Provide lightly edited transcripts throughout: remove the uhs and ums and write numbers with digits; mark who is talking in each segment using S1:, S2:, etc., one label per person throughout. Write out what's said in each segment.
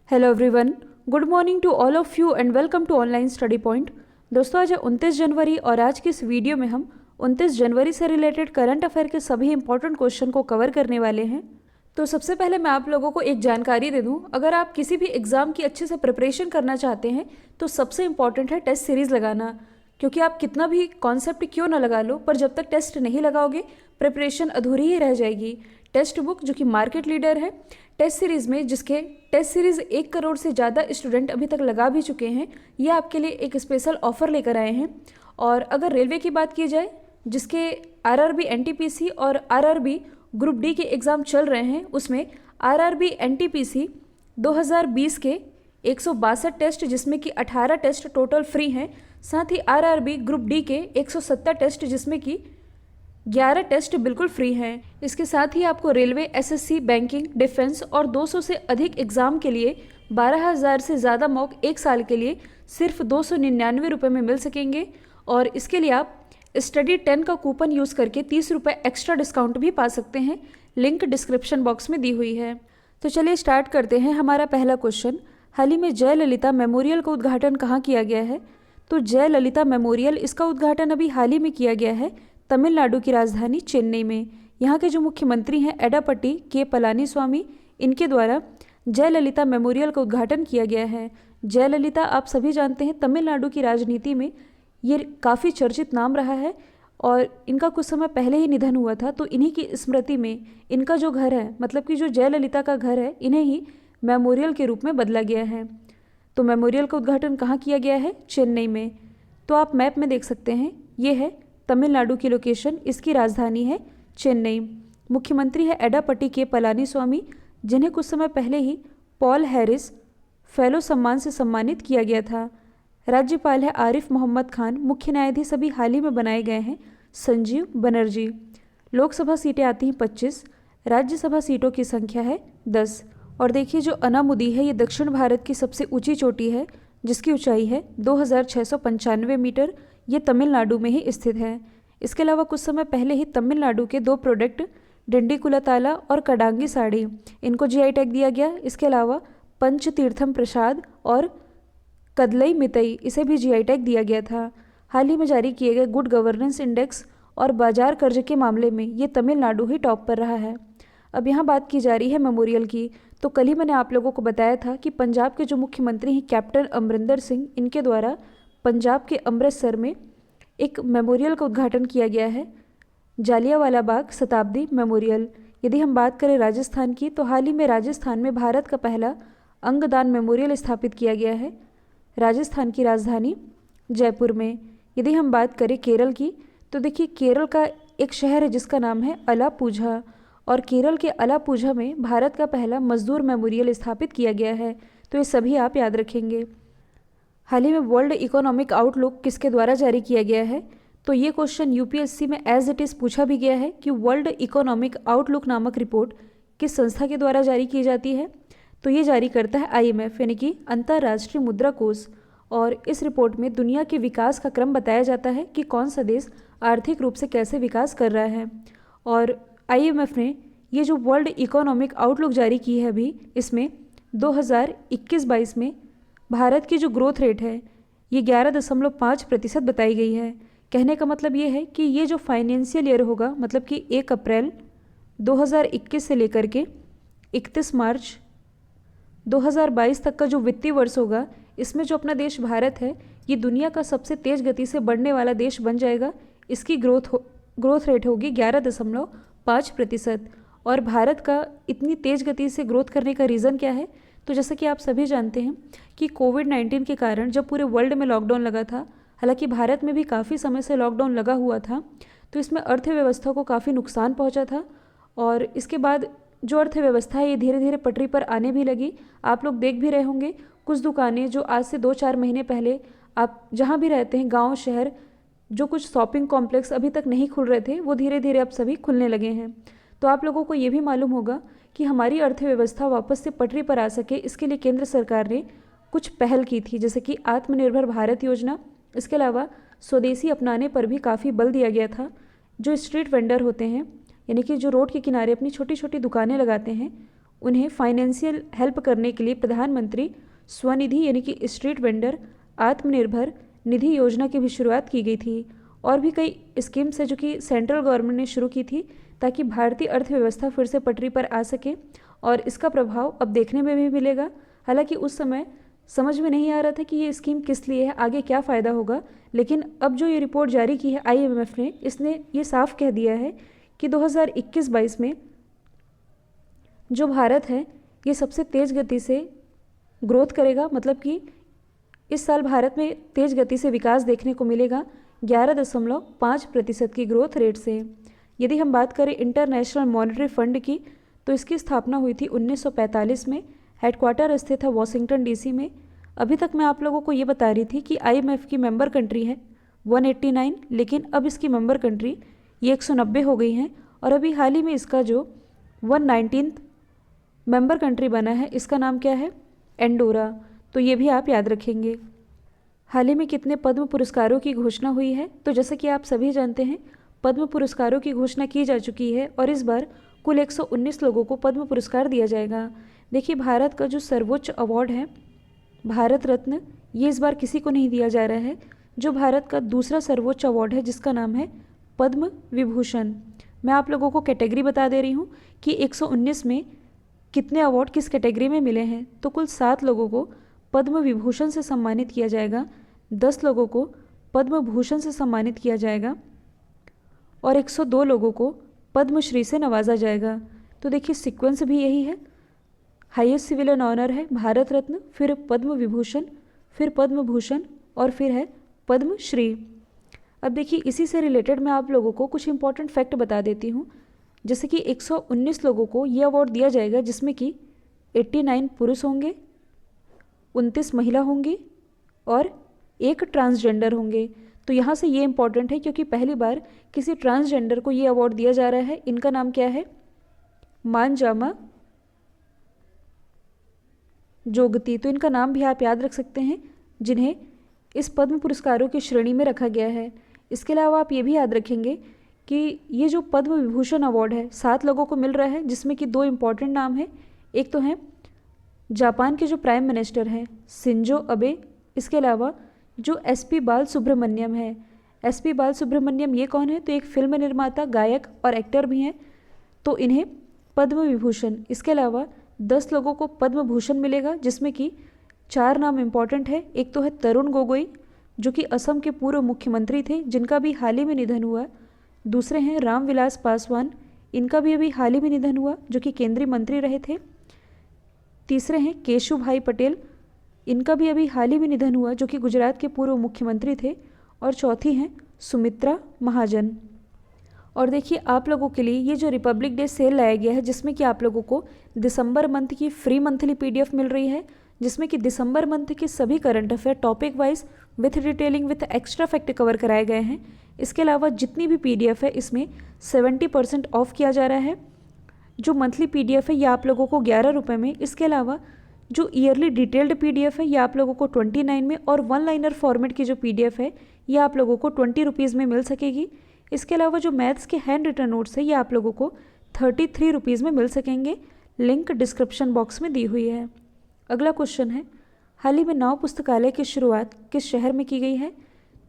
S1: Hello everyone, good morning to all of you and welcome to online study point. दोस्तों, आज है 29 जनवरी और आज की इस वीडियो में हम 29 जनवरी से रिलेटेड करंट अफेयर के सभी इंपॉर्टेंट क्वेश्चन को कवर करने वाले हैं। तो सबसे पहले मैं आप लोगों को एक जानकारी दे दूं, अगर आप किसी भी एग्ज़ाम की अच्छे से प्रिपरेशन करना चाहते हैं तो सबसे इंपॉर्टेंट है टेस्ट सीरीज़ लगाना। क्योंकि आप कितना भी कॉन्सेप्ट क्यों ना लगा लो, पर जब तक टेस्ट नहीं लगाओगे प्रिपरेशन अधूरी ही रह जाएगी। टेस्ट बुक जो कि मार्केट लीडर है टेस्ट सीरीज़ में, जिसके टेस्ट सीरीज़ 1 करोड़ से ज़्यादा स्टूडेंट अभी तक लगा भी चुके हैं, ये आपके लिए एक स्पेशल ऑफर लेकर आए हैं। और अगर रेलवे की बात की जाए, जिसके आरआरबी एनटीपीसी और आरआरबी ग्रुप डी के एग्ज़ाम चल रहे हैं, उसमें आरआरबी एनटीपीसी 2020 के 162 टेस्ट, जिसमें कि 18 टेस्ट टोटल फ्री हैं, साथ ही आरआरबी ग्रुप डी के 170 टेस्ट, जिसमें कि 11 टेस्ट बिल्कुल फ्री हैं। इसके साथ ही आपको रेलवे, एसएससी, बैंकिंग, डिफेंस और 200 से अधिक एग्ज़ाम के लिए 12,000 से ज़्यादा मॉक एक साल के लिए सिर्फ 299 रुपये में मिल सकेंगे। और इसके लिए आप स्टडी 10 का कूपन यूज़ करके 30 रुपये एक्स्ट्रा डिस्काउंट भी पा सकते हैं। लिंक डिस्क्रिप्शन बॉक्स में दी हुई है। तो चलिए स्टार्ट करते हैं। हमारा पहला क्वेश्चन, हाल ही में जयललिता मेमोरियल का उद्घाटन कहाँ किया गया है? तो जयललिता मेमोरियल, इसका उद्घाटन अभी हाल ही में किया गया है तमिलनाडु की राजधानी चेन्नई में। यहाँ के जो मुख्यमंत्री हैं एडापट्टी के पलानीस्वामी, इनके द्वारा जयललिता मेमोरियल का उद्घाटन किया गया है। जयललिता आप सभी जानते हैं, तमिलनाडु की राजनीति में ये काफ़ी चर्चित नाम रहा है और इनका कुछ समय पहले ही निधन हुआ था। तो इन्हीं की स्मृति में इनका जो घर है, मतलब कि जो जयललिता का घर है, इन्हें ही मेमोरियल के रूप में बदला गया है। तो मेमोरियल का उद्घाटन कहाँ किया गया है? चेन्नई में। तो आप मैप में देख सकते हैं, ये है तमिलनाडु की लोकेशन, इसकी राजधानी है चेन्नई। मुख्यमंत्री है एडापट्टी के पलानीस्वामी, जिन्हें कुछ समय पहले ही पॉल हैरिस फेलो सम्मान से सम्मानित किया गया था। राज्यपाल है आरिफ मोहम्मद खान। मुख्य न्यायाधीश अभी हाल ही में बनाए गए हैं संजीव बनर्जी। लोकसभा सीटें आती हैं 25, राज्यसभा सीटों की संख्या है 10। और देखिए, जो अनामुदी है ये दक्षिण भारत की सबसे ऊंची चोटी है, जिसकी ऊंचाई है 2695 मीटर। ये तमिलनाडु में ही स्थित है। इसके अलावा कुछ समय पहले ही तमिलनाडु के 2 प्रोडक्ट डिंडीकुलताला और कडांगी साड़ी, इनको जीआई टैग दिया गया। इसके अलावा पंचतीर्थम प्रसाद और कदलई मितई, इसे भी जीआई टैग दिया गया था। हाल ही में जारी किए गए गुड गवर्नेंस इंडेक्स और बाजार कर्ज के मामले में ये तमिलनाडु ही टॉप पर रहा है। अब यहाँ बात की जा रही है मेमोरियल की। तो कल ही मैंने आप लोगों को बताया था कि पंजाब के जो मुख्यमंत्री हैं कैप्टन अमरिंदर सिंह, इनके द्वारा पंजाब के अमृतसर में एक मेमोरियल का उद्घाटन किया गया है, जालियांवाला बाग शताब्दी मेमोरियल। यदि हम बात करें राजस्थान की, तो हाल ही में राजस्थान में भारत का पहला अंगदान मेमोरियल स्थापित किया गया है, राजस्थान की राजधानी जयपुर में। यदि हम बात करें केरल की, तो देखिए केरल का एक शहर है जिसका नाम है अलापुझा, और केरल के अलापुझा में भारत का पहला मजदूर मेमोरियल स्थापित किया गया है। तो ये सभी आप याद रखेंगे। हाल ही में वर्ल्ड इकोनॉमिक आउटलुक किसके द्वारा जारी किया गया है? तो ये क्वेश्चन यूपीएससी में एज इट इज़ पूछा भी गया है कि वर्ल्ड इकोनॉमिक आउटलुक नामक रिपोर्ट किस संस्था के द्वारा जारी की जाती है? तो ये जारी करता है आईएमएफ, यानी कि अंतर्राष्ट्रीय मुद्रा कोष। और इस रिपोर्ट में दुनिया के विकास का क्रम बताया जाता है कि कौन सा देश आर्थिक रूप से कैसे विकास कर रहा है। और आईएमएफ ने ये जो वर्ल्ड इकोनॉमिक आउटलुक जारी की है अभी, इसमें 2021-22 में भारत की जो ग्रोथ रेट है ये 11.5% बताई गई है। कहने का मतलब ये है कि ये जो फाइनेंशियल ईयर होगा, मतलब कि 1 अप्रैल 2021 से लेकर के 31 मार्च 2022 तक का जो वित्तीय वर्ष होगा, इसमें जो अपना देश भारत है ये दुनिया का सबसे तेज़ गति से बढ़ने वाला देश बन जाएगा। इसकी ग्रोथ रेट होगी 11.5%। और भारत का इतनी तेज़ गति से ग्रोथ करने का रीज़न क्या है? तो जैसा कि आप सभी जानते हैं कि कोविड-19 के कारण जब पूरे वर्ल्ड में लॉकडाउन लगा था, हालांकि भारत में भी काफ़ी समय से लॉकडाउन लगा हुआ था, तो इसमें अर्थव्यवस्था को काफ़ी नुकसान पहुंचा था। और इसके बाद जो अर्थव्यवस्था है ये धीरे धीरे पटरी पर आने भी लगी। आप लोग देख भी रहे होंगे, कुछ दुकानें जो आज से 2-4 महीने पहले आप जहाँ भी रहते हैं, गाँव शहर, जो कुछ शॉपिंग कॉम्प्लेक्स अभी तक नहीं खुल रहे थे, वो धीरे धीरे अब सभी खुलने लगे हैं। तो आप लोगों को ये भी मालूम होगा कि हमारी अर्थव्यवस्था वापस से पटरी पर आ सके, इसके लिए केंद्र सरकार ने कुछ पहल की थी, जैसे कि आत्मनिर्भर भारत योजना। इसके अलावा स्वदेशी अपनाने पर भी काफ़ी बल दिया गया था। जो स्ट्रीट वेंडर होते हैं, यानी कि जो रोड के किनारे अपनी छोटी छोटी दुकानें लगाते हैं, उन्हें फाइनेंशियल हेल्प करने के लिए प्रधानमंत्री स्वनिधि यानी कि स्ट्रीट वेंडर आत्मनिर्भर निधि योजना की भी शुरुआत की गई थी। और भी कई स्कीम्स है जो कि सेंट्रल गवर्नमेंट ने शुरू की थी ताकि भारतीय अर्थव्यवस्था फिर से पटरी पर आ सके, और इसका प्रभाव अब देखने में भी मिलेगा। हालांकि उस समय समझ में नहीं आ रहा था कि ये स्कीम किस लिए है, आगे क्या फ़ायदा होगा, लेकिन अब जो ये रिपोर्ट जारी की है IMF ने, इसने ये साफ कह दिया है कि 2021-22 में जो भारत है ये सबसे तेज़ गति से ग्रोथ करेगा। मतलब कि इस साल भारत में तेज़ गति से विकास देखने को मिलेगा 11.5% की ग्रोथ रेट से। यदि हम बात करें इंटरनेशनल मॉनेटरी फंड की, तो इसकी स्थापना हुई थी 1945 में। हेडक्वार्टर स्थित है वॉशिंगटन DC में। अभी तक मैं आप लोगों को ये बता रही थी कि IMF की मेंबर कंट्री है 189, लेकिन अब इसकी मेंबर कंट्री ये 190 हो गई हैं, और अभी हाल ही में इसका जो 119th मेंबर कंट्री बना है, इसका नाम क्या है? एंडोरा। तो ये भी आप याद रखेंगे। हाल ही में कितने पद्म पुरस्कारों की घोषणा हुई है? तो जैसे कि आप सभी जानते हैं, पद्म पुरस्कारों की घोषणा की जा चुकी है और इस बार कुल 119 लोगों को पद्म पुरस्कार दिया जाएगा। देखिए, भारत का जो सर्वोच्च अवार्ड है भारत रत्न, ये इस बार किसी को नहीं दिया जा रहा है। जो भारत का दूसरा सर्वोच्च अवार्ड है जिसका नाम है पद्म विभूषण। मैं आप लोगों को कैटेगरी बता दे रही हूँ कि 119 में कितने अवार्ड किस कैटेगरी में मिले हैं। तो कुल 7 लोगों को पद्म विभूषण से सम्मानित किया जाएगा, 10 लोगों को पद्म भूषण से सम्मानित किया जाएगा और 102 लोगों को पद्मश्री से नवाजा जाएगा। तो देखिए, सीक्वेंस भी यही है। हाईएस्ट सिविलियन ऑनर है भारत रत्न, फिर पद्म विभूषण, फिर पद्म भूषण और फिर है पद्मश्री। अब देखिए, इसी से रिलेटेड मैं आप लोगों को कुछ इंपॉर्टेंट फैक्ट बता देती हूँ। जैसे कि 119 लोगों को ये अवार्ड दिया जाएगा, जिसमें कि 89 पुरुष होंगे, 29 महिला होंगी और 1 ट्रांसजेंडर होंगे। तो यहाँ से ये इंपॉर्टेंट है क्योंकि पहली बार किसी ट्रांसजेंडर को ये अवार्ड दिया जा रहा है। इनका नाम क्या है? मानजामा जोगती। तो इनका नाम भी आप याद रख सकते हैं, जिन्हें इस पद्म पुरस्कारों की श्रेणी में रखा गया है। इसके अलावा आप ये भी याद रखेंगे कि ये जो पद्म विभूषण अवार्ड है 7 लोगों को मिल रहा है, जिसमें कि 2 इम्पॉर्टेंट नाम हैं। एक तो हैं जापान के जो प्राइम मिनिस्टर हैं शिंजो अबे। इसके अलावा जो SP बाल सुब्रमण्यम है। SP बाल सुब्रमण्यम ये कौन है? तो एक फिल्म निर्माता, गायक और एक्टर भी हैं। तो इन्हें पद्म विभूषण। इसके अलावा 10 लोगों को पद्म भूषण मिलेगा, जिसमें कि 4 नाम इम्पॉर्टेंट है। एक तो है तरुण गोगोई, जो कि असम के पूर्व मुख्यमंत्री थे, जिनका भी हाल ही में निधन हुआ। दूसरे हैं रामविलास पासवान, इनका भी अभी हाल ही में निधन हुआ, जो कि केंद्रीय मंत्री रहे थे। तीसरे हैं केशुभाई पटेल, इनका भी अभी हाल ही में निधन हुआ, जो कि गुजरात के पूर्व मुख्यमंत्री थे। और चौथी हैं सुमित्रा महाजन। और देखिए, आप लोगों के लिए ये जो रिपब्लिक डे सेल लाया गया है, जिसमें कि आप लोगों को दिसंबर मंथ की फ्री मंथली PDF मिल रही है, जिसमें कि दिसंबर मंथ के सभी current affair topic wise with detailing with extra fact cover कराए गए हैं। इसके अलावा जितनी भी PDF है इसमें 70% ऑफ किया जा रहा है। जो मंथली PDF है ये आप लोगों को 11 रुपये में। इसके अलावा जो ईयरली डिटेल्ड PDF है ये आप लोगों को 29 में, और 1 लाइनर फॉर्मेट की जो PDF है ये आप लोगों को 20 रुपीज़ में मिल सकेगी। इसके अलावा जो मैथ्स के हैंड रिटन नोट्स है ये आप लोगों को 33 रुपीज़ में मिल सकेंगे। लिंक डिस्क्रिप्शन बॉक्स में दी हुई है। अगला क्वेश्चन है, हाल ही में 9 पुस्तकालय की शुरुआत किस शहर में की गई है?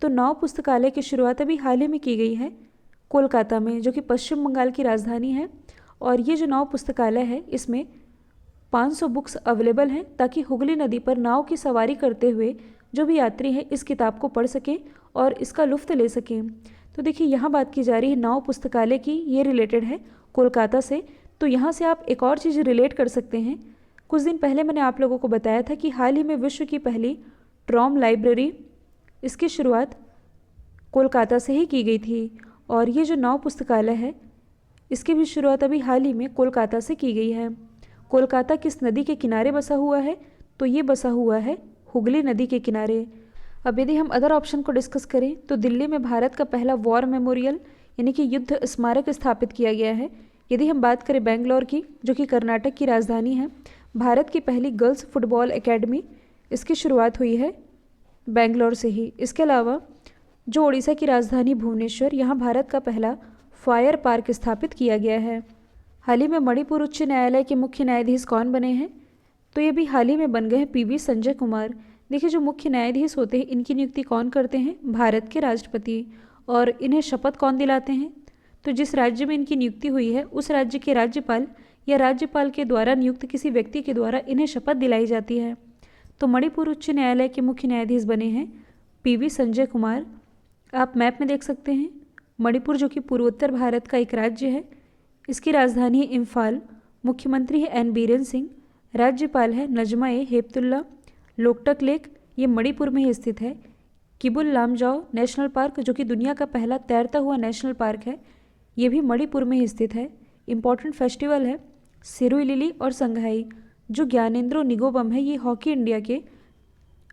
S1: तो 9 पुस्तकालय की शुरुआत अभी हाल ही में की गई है कोलकाता में, जो कि पश्चिम बंगाल की राजधानी है। और ये जो 9 पुस्तकालय है इसमें 500 बुक्स अवेलेबल हैं, ताकि हुगली नदी पर नाव की सवारी करते हुए जो भी यात्री हैं इस किताब को पढ़ सकें और इसका लुत्फ़ ले सकें। तो देखिए, यहाँ बात की जा रही है 9 पुस्तकालय की, ये रिलेटेड है कोलकाता से। तो यहाँ से आप एक और चीज़ रिलेट कर सकते हैं। कुछ दिन पहले मैंने आप लोगों को बताया था कि हाल ही में विश्व की पहली ट्रॉम लाइब्रेरी, इसकी शुरुआत कोलकाता से ही की गई थी। और ये जो 9 पुस्तकालय है इसकी भी शुरुआत अभी हाल ही में कोलकाता से की गई है। कोलकाता किस नदी के किनारे बसा हुआ है? तो ये बसा हुआ है हुगली नदी के किनारे। अब यदि हम अदर ऑप्शन को डिस्कस करें तो दिल्ली में भारत का पहला वॉर मेमोरियल यानी कि युद्ध स्मारक स्थापित किया गया है। यदि हम बात करें बेंगलोर की, जो कि कर्नाटक की राजधानी है, भारत की पहली गर्ल्स फुटबॉल एकेडमी, इसकी शुरुआत हुई है बेंगलोर से ही। इसके अलावा जो उड़ीसा की राजधानी भुवनेश्वर, यहाँ भारत का पहला फायर पार्क स्थापित किया गया है। हाल ही में मणिपुर उच्च न्यायालय के मुख्य न्यायाधीश कौन बने हैं? तो ये भी हाल ही में बन गए हैं पीवी संजय कुमार। देखिए, जो मुख्य न्यायाधीश होते हैं इनकी नियुक्ति कौन करते हैं? भारत के राष्ट्रपति। और इन्हें शपथ कौन दिलाते हैं? तो जिस राज्य में इनकी नियुक्ति हुई है उस राज्य के राज्यपाल या राज्यपाल के द्वारा नियुक्त किसी व्यक्ति के द्वारा इन्हें शपथ दिलाई जाती है। तो मणिपुर उच्च न्यायालय के मुख्य न्यायाधीश बने हैं पीवी संजय कुमार। आप मैप में देख सकते हैं मणिपुर जो कि पूर्वोत्तर भारत का एक राज्य है। इसकी राजधानी है इम्फाल। मुख्यमंत्री है एन बीरेन सिंह। राज्यपाल है नजमा ए हेपतुल्ला। लोकटक लेक ये मणिपुर में ही स्थित है। किबुल लामजाओ नेशनल पार्क जो कि दुनिया का पहला तैरता हुआ नेशनल पार्क है, ये भी मणिपुर में ही स्थित है। इम्पॉर्टेंट फेस्टिवल है सिरुई लिली और संघाई। जो ज्ञानेंद्रो निगोबम है ये हॉकी इंडिया के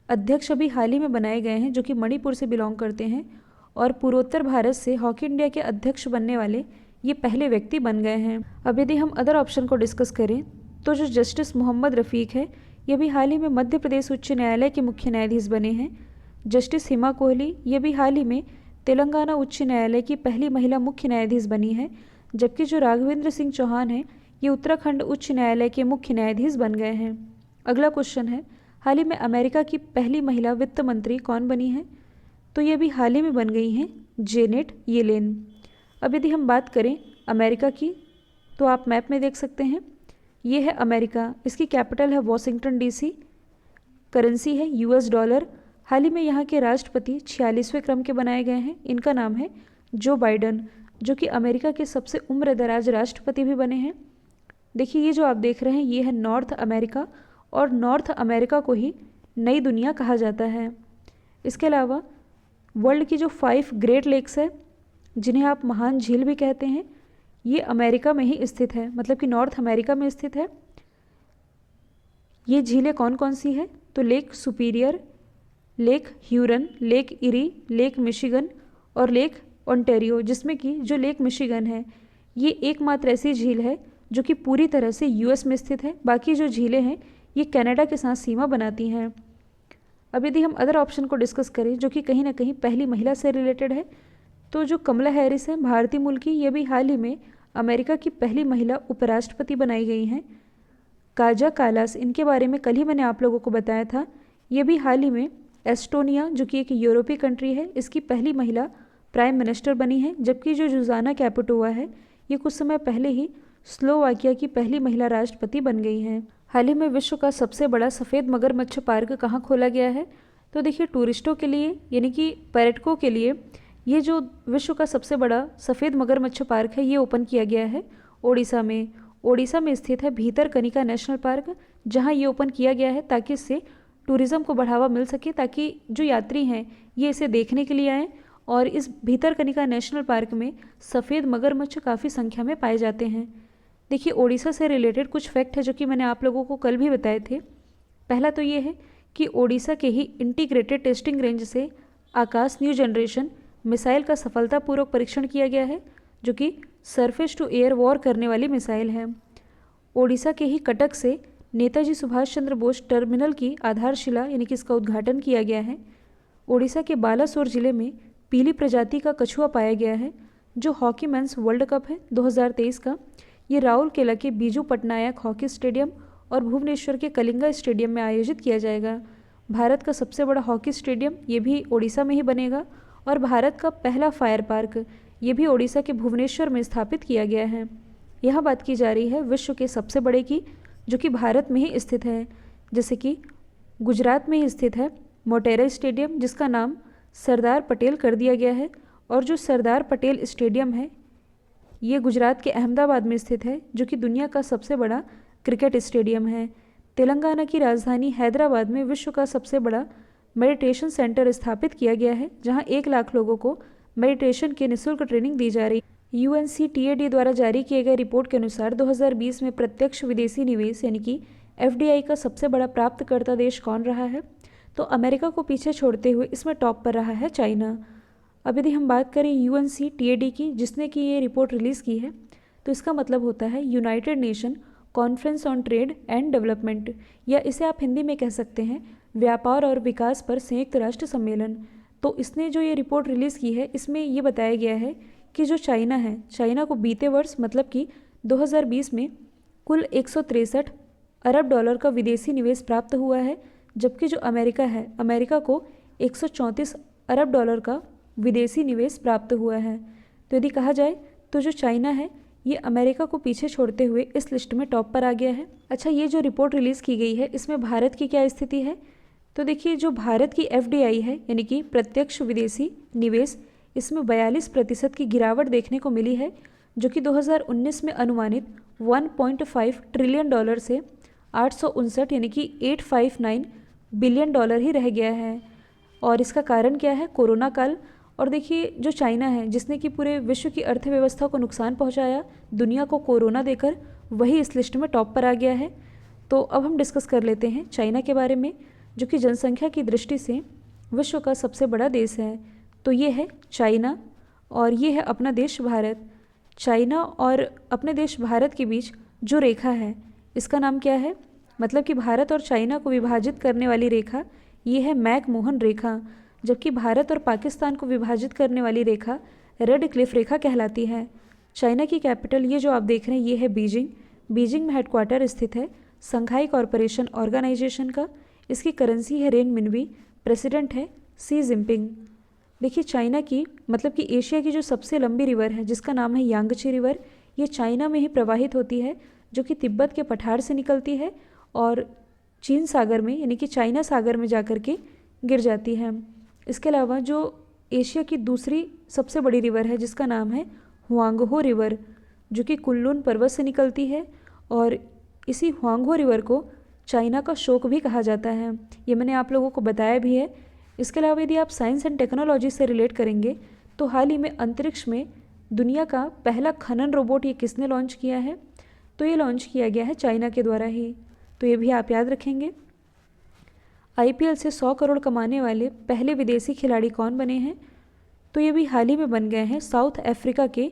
S1: अध्यक्ष अभी हाल ही में बनाए गए हैं, जो कि मणिपुर से बिलोंग करते हैं और पूर्वोत्तर भारत से हॉकी इंडिया के अध्यक्ष बनने वाले ये पहले व्यक्ति बन गए हैं। अब यदि हम अदर ऑप्शन को डिस्कस करें तो जो जस्टिस मोहम्मद रफ़ीक है ये भी हाल ही में मध्य प्रदेश उच्च न्यायालय के मुख्य न्यायाधीश बने हैं। जस्टिस हिमा कोहली ये भी हाल ही में तेलंगाना उच्च न्यायालय की पहली महिला मुख्य न्यायाधीश बनी है। जबकि जो राघवेंद्र सिंह चौहान है ये उत्तराखंड उच्च न्यायालय के मुख्य न्यायाधीश बन गए हैं। अगला क्वेश्चन है हाल ही में अमेरिका की पहली महिला वित्त मंत्री कौन बनी है? तो ये भी हाल ही में बन गई हैं जेनेट येलेन। अब यदि हम बात करें अमेरिका की तो आप मैप में देख सकते हैं ये है अमेरिका। इसकी कैपिटल है वॉशिंगटन डीसी। करेंसी है यूएस डॉलर। हाल ही में यहाँ के राष्ट्रपति 46वें क्रम के बनाए गए हैं। इनका नाम है जो बाइडन, जो कि अमेरिका के सबसे उम्रदराज राष्ट्रपति भी बने हैं। देखिए, ये जो आप देख रहे हैं ये है नॉर्थ अमेरिका और नॉर्थ अमेरिका को ही नई दुनिया कहा जाता है। इसके अलावा वर्ल्ड की जो 5 ग्रेट लेक्स है जिन्हें आप महान झील भी कहते हैं ये अमेरिका में ही स्थित है, मतलब कि नॉर्थ अमेरिका में स्थित है। ये झीलें कौन कौन सी है? तो Lake Superior, Lake Huron, Lake Erie, Lake Michigan और लेक ओंटारियो, जिसमें कि जो लेक मिशिगन है ये एकमात्र ऐसी झील है जो कि पूरी तरह से यूएस में स्थित है। बाकी जो झीलें हैं ये कनाडा के साथ सीमा बनाती हैं। अब यदि हम अदर ऑप्शन को डिस्कस करें जो कि कहीं ना कहीं पहली महिला से रिलेटेड है, तो जो कमला हैरिस है भारतीय मूल की, ये भी हाल ही में अमेरिका की पहली महिला उपराष्ट्रपति बनाई गई हैं। काजा कालास, इनके बारे में कल ही मैंने आप लोगों को बताया था। ये भी हाल ही में एस्टोनिया जो कि एक यूरोपीय कंट्री है इसकी पहली महिला प्राइम मिनिस्टर बनी है। जबकि जो जुजाना कैपिटोवा है ये कुछ समय पहले ही स्लोवाकिया की पहली महिला राष्ट्रपति बन गई हैं। हाल ही में विश्व का सबसे बड़ा सफ़ेद मगरमच्छ पार्क कहाँ खोला गया है? तो देखिए, टूरिस्टों के लिए यानी कि पर्यटकों के लिए ये जो विश्व का सबसे बड़ा सफ़ेद मगरमच्छ पार्क है ये ओपन किया गया है ओडिशा में। ओडिशा में स्थित है भीतरकनिका नेशनल पार्क, जहाँ ये ओपन किया गया है ताकि इससे टूरिज़्म को बढ़ावा मिल सके, ताकि जो यात्री हैं ये इसे देखने के लिए आएँ। और इस भीतरकनिका नेशनल पार्क में सफ़ेद मगरमच्छ काफ़ी संख्या में पाए जाते हैं। देखिए, ओडिशा से रिलेटेड कुछ फैक्ट है जो कि मैंने आप लोगों को कल भी बताए थे। पहला तो ये है कि ओडिशा के ही इंटीग्रेटेड टेस्टिंग रेंज से आकाश न्यू जनरेशन मिसाइल का सफलतापूर्वक परीक्षण किया गया है, जो कि सरफेस टू एयर वॉर करने वाली मिसाइल है। ओडिशा के ही कटक से नेताजी सुभाष चंद्र बोस टर्मिनल की आधारशिला यानी कि इसका उद्घाटन किया गया है। ओडिशा के बालासोर जिले में पीली प्रजाति का कछुआ पाया गया है। जो हॉकी मेंस वर्ल्ड कप है 2023 का, ये राउरकेला के बीजू पटनायक हॉकी स्टेडियम और भुवनेश्वर के कलिंगा स्टेडियम में आयोजित किया जाएगा। भारत का सबसे बड़ा हॉकी स्टेडियम ये भी ओडिशा में ही बनेगा और भारत का पहला फायर पार्क ये भी ओडिशा के भुवनेश्वर में स्थापित किया गया है। यहाँ बात की जा रही है विश्व के सबसे बड़े की, जो कि भारत में ही स्थित है। जैसे कि गुजरात में ही स्थित है मोटेरा स्टेडियम, जिसका नाम सरदार पटेल कर दिया गया है। और जो सरदार पटेल स्टेडियम है ये गुजरात के अहमदाबाद में स्थित है, जो कि दुनिया का सबसे बड़ा क्रिकेट स्टेडियम है। तेलंगाना की राजधानी हैदराबाद में विश्व का सबसे बड़ा मेडिटेशन सेंटर स्थापित किया गया है, जहां 1 लाख लोगों को मेडिटेशन की निःशुल्क ट्रेनिंग दी जा रही है। UNCTAD द्वारा जारी किए गए रिपोर्ट के अनुसार 2020 में प्रत्यक्ष विदेशी निवेश यानी कि FDI का सबसे बड़ा प्राप्तकर्ता देश कौन रहा है? तो अमेरिका को पीछे छोड़ते हुए इसमें टॉप पर रहा है चाइना। अब यदि हम बात करें UNCTAD की, जिसने कि ये रिपोर्ट रिलीज़ की है, तो इसका मतलब होता है United nation conference on trade and development, या इसे आप हिंदी में कह सकते हैं व्यापार और विकास पर संयुक्त राष्ट्र सम्मेलन। तो इसने जो ये रिपोर्ट रिलीज़ की है इसमें ये बताया गया है कि जो चाइना है, चाइना को बीते वर्ष मतलब कि 2020 में कुल 163 अरब डॉलर का विदेशी निवेश प्राप्त हुआ है, जबकि जो अमेरिका है, अमेरिका को 134 अरब डॉलर का विदेशी निवेश प्राप्त हुआ है। तो यदि कहा जाए तो जो चाइना है ये अमेरिका को पीछे छोड़ते हुए इस लिस्ट में टॉप पर आ गया है। अच्छा, ये जो रिपोर्ट रिलीज़ की गई है इसमें भारत की क्या स्थिति है? तो देखिए, जो भारत की FDI है यानी कि प्रत्यक्ष विदेशी निवेश, इसमें 42% की गिरावट देखने को मिली है, जो कि 2019 में अनुमानित 1.5 ट्रिलियन डॉलर से 859 यानी कि 859 बिलियन डॉलर ही रह गया है। और इसका कारण क्या है? कोरोना काल। और देखिए, जो चाइना है जिसने कि पूरे विश्व की अर्थव्यवस्था को नुकसान पहुंचाया दुनिया को कोरोना देकर, वही इस लिस्ट में टॉप पर आ गया है। तो अब हम डिस्कस कर लेते हैं चाइना के बारे में, जो कि जनसंख्या की दृष्टि से विश्व का सबसे बड़ा देश है। तो ये है चाइना और ये है अपना देश भारत। चाइना और अपने देश भारत के बीच जो रेखा है इसका नाम क्या है? मतलब कि भारत और चाइना को विभाजित करने वाली रेखा ये है मैक-मोहन रेखा, जबकि भारत और पाकिस्तान को विभाजित करने वाली रेखा रेड क्लिफ रेखा कहलाती है। चाइना की कैपिटल ये जो आप देख रहे हैं ये है बीजिंग। बीजिंग में हेडक्वार्टर स्थित है संघाई कॉरपोरेशन ऑर्गेनाइजेशन का। इसकी करेंसी है रेनमिनबी। प्रेसिडेंट है सी जिनपिंग। देखिए, चाइना की मतलब कि एशिया की जो सबसे लंबी रिवर है जिसका नाम है यांगची रिवर, ये चाइना में ही प्रवाहित होती है, जो कि तिब्बत के पठार से निकलती है और चीन सागर में यानी कि चाइना सागर में जाकर के गिर जाती है। इसके अलावा जो एशिया की दूसरी सबसे बड़ी रिवर है जिसका नाम है हुआंगहो रिवर, जो कि कुनलुन पर्वत से निकलती है और इसी हुआंगहो रिवर को चाइना का शोक भी कहा जाता है। ये मैंने आप लोगों को बताया भी है। इसके अलावा यदि आप साइंस एंड टेक्नोलॉजी से रिलेट करेंगे तो हाल ही में अंतरिक्ष में दुनिया का पहला खनन रोबोट ये किसने लॉन्च किया है? तो ये लॉन्च किया गया है चाइना के द्वारा ही। तो ये भी आप याद रखेंगे। IPL से 100 करोड़ कमाने वाले पहले विदेशी खिलाड़ी कौन बने हैं? तो ये भी हाल ही में बन गए हैं साउथ अफ्रीका के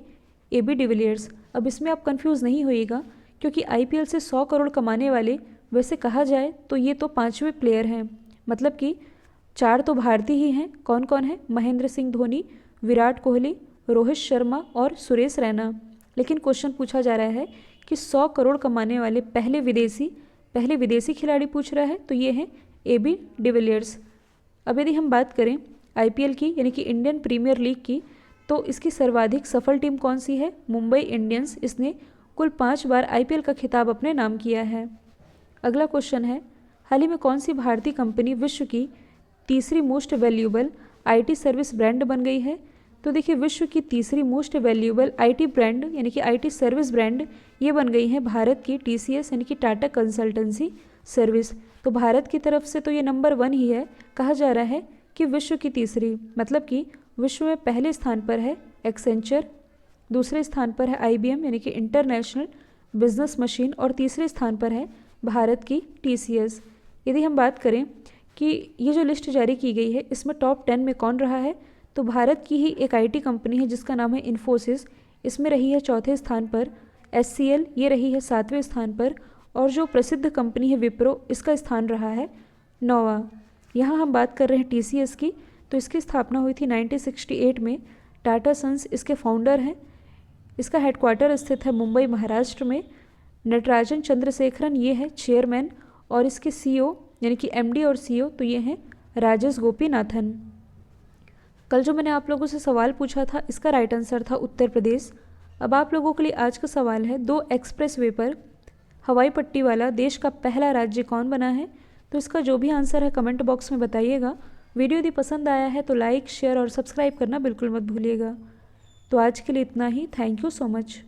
S1: AB डिविलियर्स। अब इसमें आप कंफ्यूज नहीं होइएगा, क्योंकि IPL से 100 करोड़ कमाने वाले वैसे कहा जाए तो ये तो 5वें प्लेयर हैं, मतलब कि 4 तो भारतीय ही हैं। कौन कौन है? महेंद्र सिंह धोनी, विराट कोहली, रोहित शर्मा और सुरेश रैना। लेकिन क्वेश्चन पूछा जा रहा है कि 100 करोड़ कमाने वाले पहले विदेशी खिलाड़ी पूछ रहा है, तो ये है AB डिविलियर्स। अब यदि हम बात करें IPL की यानी कि इंडियन प्रीमियर लीग की, तो इसकी सर्वाधिक सफल टीम कौन सी है? मुंबई इंडियंस। इसने कुल 5 बार IPL का खिताब अपने नाम किया है। अगला क्वेश्चन है, हाल ही में कौन सी भारतीय कंपनी विश्व की तीसरी most valuable IT service brand बन गई है? तो देखिए, विश्व की तीसरी मोस्ट वैल्यूएबल IT ब्रांड यानी कि IT सर्विस ब्रांड ये बन गई है भारत की TCS यानी कि टाटा कंसल्टेंसी सर्विस। तो भारत की तरफ से तो ये नंबर 1 ही है। कहा जा रहा है कि विश्व की तीसरी, मतलब कि विश्व में पहले स्थान पर है एक्सेंचर, दूसरे स्थान पर है IBM यानी कि इंटरनेशनल बिजनेस मशीन और तीसरे स्थान पर है भारत की TCS। यदि हम बात करें कि ये जो लिस्ट जारी की गई है इसमें टॉप 10 में कौन रहा है, तो भारत की ही एक IT कंपनी है जिसका नाम है इन्फोसिस। इसमें रही है 4थे स्थान पर। SCL ये रही है 7वें स्थान पर और जो प्रसिद्ध कंपनी है विप्रो, इसका स्थान रहा है 9वां। यहाँ हम बात कर रहे हैं TCS की, तो इसकी स्थापना हुई थी 1968 में। टाटा सन्स इसके फाउंडर हैं। इसका हेडक्वार्टर स्थित है मुंबई महाराष्ट्र में। नटराजन चंद्रशेखरन ये है चेयरमैन और इसके CEO यानी कि MD और CEO तो ये हैं राजेश गोपीनाथन। कल जो मैंने आप लोगों से सवाल पूछा था इसका राइट आंसर था उत्तर प्रदेश। अब आप लोगों के लिए आज का सवाल है, 2 एक्सप्रेसवे पर हवाई पट्टी वाला देश का पहला राज्य कौन बना है? तो इसका जो भी आंसर है कमेंट बॉक्स में बताइएगा। वीडियो यदि पसंद आया है तो लाइक, शेयर और सब्सक्राइब करना बिल्कुल मत भूलिएगा। तो आज के लिए इतना ही। Thank you so much.